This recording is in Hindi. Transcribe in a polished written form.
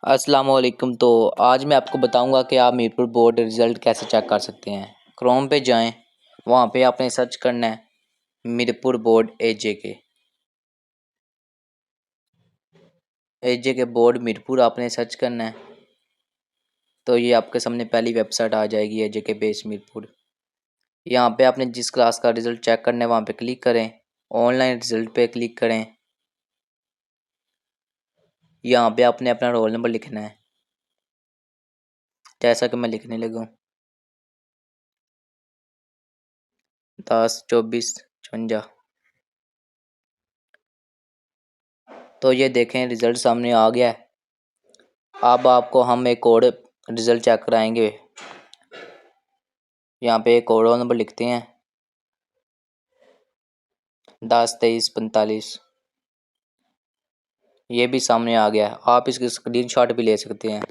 अस्सलाम वालेकुम। तो आज मैं आपको बताऊंगा कि आप मीरपुर बोर्ड रिज़ल्ट कैसे चेक कर सकते हैं। क्रोम पे जाएं, वहाँ पे आपने सर्च करना है मीरपुर बोर्ड एजे के बोर्ड मीरपुर आपने सर्च करना है। तो ये आपके सामने पहली वेबसाइट आ जाएगी एजे के बेस मीरपुर। यहाँ पे आपने जिस क्लास का रिज़ल्ट चेक करना है वहाँ पे क्लिक करें, ऑनलाइन रिज़ल्ट पे क्लिक करें। यहाँ पे आपने अपना रोल नंबर लिखना है, जैसा कि मैं लिखने लगा हूँ 10 24 56। तो ये देखें रिज़ल्ट सामने आ गया है। अब आपको हम एक और रिज़ल्ट चेक कराएंगे। यहाँ पे एक और रोल नंबर लिखते हैं 10 23 45। ये भी सामने आ गया है। आप इसकी स्क्रीनशॉट भी ले सकते हैं।